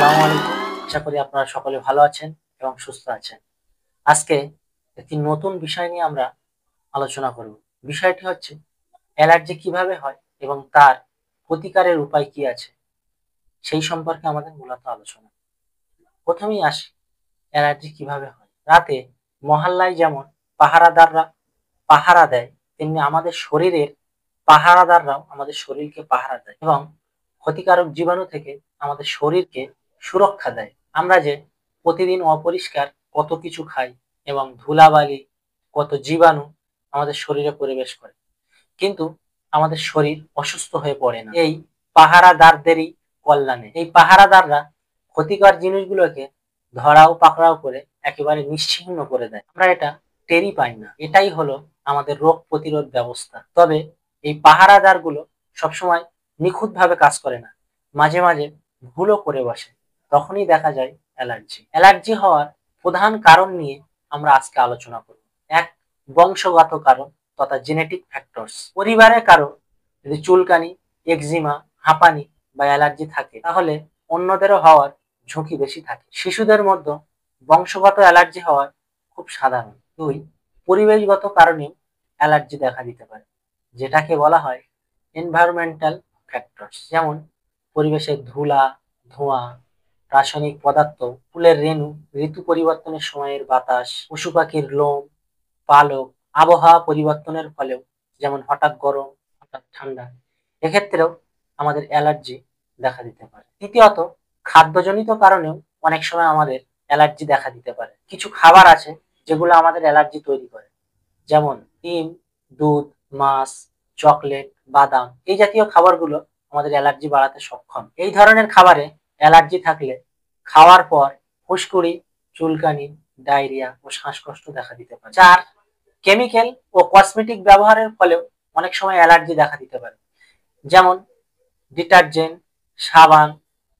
আসসালামু আলাইকুম। আশা করি আপনারা সকলে ভালো আছেন এবং সুস্থ আছেন। আজকে একটি নতুন বিষয় নিয়ে আমরা আলোচনা করব। বিষয়টি হচ্ছে অ্যালার্জি কিভাবে হয় এবং তার প্রতিকারের উপায় কি আছে? সেই সম্পর্কে আমাদের মূলত আলোচনা। প্রথমেই আসি অ্যালার্জি কিভাবে হয়? রাতে মহল্লায় যেমন পাহারাদাররা পাহারা দেয়, তেমনি আমাদের শরীরের পাহারাদাররাও আমাদের শরীরকে পাহারা দেয় এবং ক্ষতিকারক জীবাণু থেকে আমাদের শরীরকে সুরক্ষা দেয়। আমরা যে প্রতিদিন অপরিষ্কার কত কিছু খাই এবং ধুলাবালি, কত জীবাণু আমাদের শরীরে প্রবেশ করে। কিন্তু আমাদের শরীর অসুস্থ হয়ে পড়ে না এই পাহারাদারদেরই কল্যাণে। এই পাহারাদাররা ক্ষতিকর জিনিসগুলোকে ধরাও পাকড়াও করে একেবারে নিশ্চিহ্ন করে দেয়। আমরা এটা টেরই পাই না। এটাই হলো আমাদের রোগ প্রতিরোধ ব্যবস্থা। তবে এই পাহারাদারগুলো সবসময় নিখুঁতভাবে কাজ করে না। মাঝে মাঝে ভুলও করে বসে। তখনই দেখা যায় অ্যালার্জি। অ্যালার্জি হওয়ার প্রধান কারণ নিয়ে আমরা আজকে আলোচনা করব। এক, বংশগত কারণ তথা জেনেটিক ফ্যাক্টরস। পরিবারে কারো যদি চুলকানি, একজিমা, হাঁপানি বা অ্যালার্জি থাকে তাহলে অন্যদেরও হওয়ার ঝুঁকি বেশি থাকে। শিশুদের মধ্যে বংশগত অ্যালার্জি হওয়ার খুব সাধারণ। দুই, পরিবেশগত কারণেও অ্যালার্জি দেখা দিতে পারে, যেটাকে বলা হয় এনভায়রনমেন্টাল ফ্যাক্টরস। যেমন পরিবেশের ধুলা, ধোঁয়া, রাসায়নিক পদার্থ, ফুলের রেণু, ঋতু পরিবর্তনের সময়ের বাতাস, পশু পাখির লোম, পালক, আবহাওয়া পরিবর্তনের ফলেও, যেমন হঠাৎ গরম, হঠাৎ ঠান্ডা, এক্ষেত্রেও আমাদের অ্যালার্জি দেখা দিতে পারে। তৃতীয়ত, খাদ্যজনিত কারণেও অনেক সময় আমাদের অ্যালার্জি দেখা দিতে পারে। কিছু খাবার আছে যেগুলো আমাদের অ্যালার্জি তৈরি করে, যেমন ডিম, দুধ, মাছ, চকলেট, বাদাম, এই জাতীয় খাবারগুলো আমাদের অ্যালার্জি বাড়াতে সক্ষম। এই ধরনের খাবারে অ্যালার্জি থাকলে খাওয়ার পর ফুসকুড়ি, চুলকানি, ডায়রিয়া ও শ্বাসকষ্ট দেখা দিতে পারে। চার, কেমিক্যাল ও কসমেটিক ব্যবহারের ফলেও অনেক সময় অ্যালার্জি দেখা দিতে পারে। যেমন ডিটারজেন্ট, সাবান,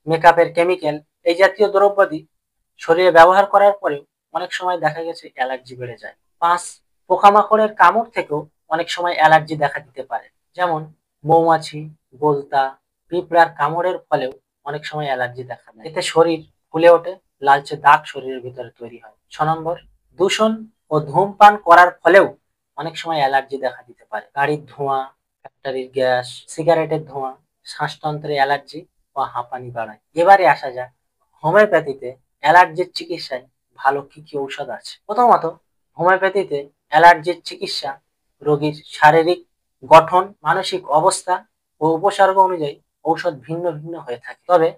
মেকআপের কেমিক্যাল, এই জাতীয় দ্রব্যাদি শরীরে ব্যবহার করার পরেও অনেক সময় দেখা গেছে অ্যালার্জি বেড়ে যায়। পাঁচ, পোকামাকড়ের কামড় থেকেও অনেক সময় অ্যালার্জি দেখা দিতে পারে। যেমন মৌমাছি, বোলতা, পিঁপড়ার কামড়ের ফলেও অনেক সময় অ্যালার্জি দেখা দেয়। এতে শরীর ফুলে ওঠে, লালচে দাগ শরীরের ভিতরে তৈরি হয়। 6 নম্বর, দূষণ ও ধূমপান করার ফলেও অনেক সময় অ্যালার্জি দেখা দিতে পারে। গাড়ির ধোঁয়া, ফ্যাক্টরির গ্যাস, সিগারেটের ধোঁয়া শ্বাসতন্ত্রে অ্যালার্জি ও হাঁপানি বাড়ায়। এবারে আসা যাক হোমিওপ্যাথিতে অ্যালার্জির চিকিৎসায় ভালো কি কি ঔষধ আছে। প্রথমত, হোমিওপ্যাথিতে অ্যালার্জির চিকিৎসা রোগীর শারীরিক গঠন, মানসিক অবস্থা ও উপসর্গ অনুযায়ী ঔষধ ভিন্ন ভিন্ন হয়ে থাকে। তবে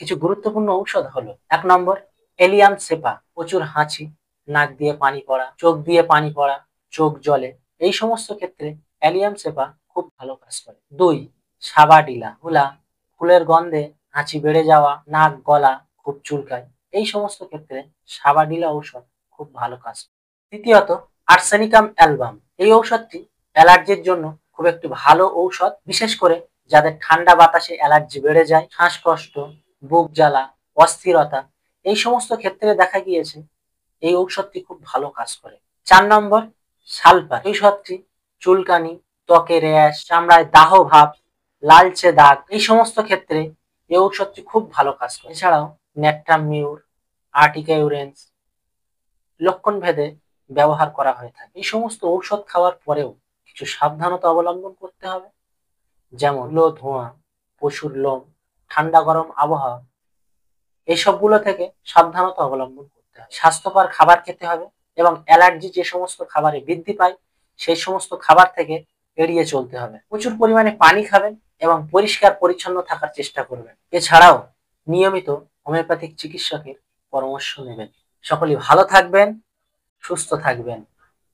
কিছু গুরুত্বপূর্ণ ঔষধ হলো: 1 নম্বর, এলিয়াম সেপা, প্রচুর হাঁচি, নাক দিয়ে পানি পড়া, চোখ দিয়ে পানি পড়া, চোখ জ্বলে, এই সমস্ত ক্ষেত্রে অ্যালিয়াম সেপা খুব ভালো কাজ করে। 2, সাবাডিলা, হুলা, ফুলের গন্ধে হাঁচি বেড়ে যাওয়া, নাক গলা খুব চুলকায়, এই সমস্ত ক্ষেত্রে সাবাডিলা ঔষধ খুব ভালো কাজ করে। তৃতীয়ত, আর্সেনিকাম অ্যালবাম, এই ঔষধটি অ্যালার্জির জন্য খুব একটি ভালো ঔষধ, বিশেষ করে যাদের ঠান্ডা বাতাসে অ্যালার্জি বেড়ে যায়, শ্বাসকষ্ট, বুক জ্বালা, অস্থিরতা, এই সমস্ত ক্ষেত্রে দেখা গিয়েছে এই ঔষধটি খুব ভালো কাজ করে। 4 নম্বর, সালফার, এই ঔষধটি চুলকানি, ত্বকে র্যাশ, চামড়ায় দাহ ভাব, লালচে দাগ, এই সমস্ত ক্ষেত্রে এই ঔষধটি খুব ভালো কাজ করে। এছাড়াও নেট্রামিউর, আর্টিকা ইউরেন্স লক্ষণ ভেদে ব্যবহার করা হয়ে থাকে। এই সমস্ত ঔষধ খাওয়ার পরেও কিছু সাবধানতা অবলম্বন করতে হবে, যেমন ধোঁয়া, পশুর লোম, ঠান্ডা গরম আবহাওয়া, এইসবগুলো থেকে সাবধানতা অবলম্বন করতে হবে। স্বাস্থ্যকর খাবার খেতে হবে এবং অ্যালার্জি যে সমস্ত খাবারে বৃদ্ধি পায় সেই সমস্ত খাবার থেকে এড়িয়ে চলতে হবে। প্রচুর পরিমাণে পানি খাবেন এবং পরিষ্কার পরিচ্ছন্ন থাকার চেষ্টা করবেন। এছাড়াও নিয়মিত হোমিওপ্যাথিক চিকিৎসকের পরামর্শ নেবেন। সকলেই ভালো থাকবেন, সুস্থ থাকবেন।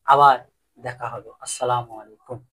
আবার দেখা হবে। আসসালামু আলাইকুম।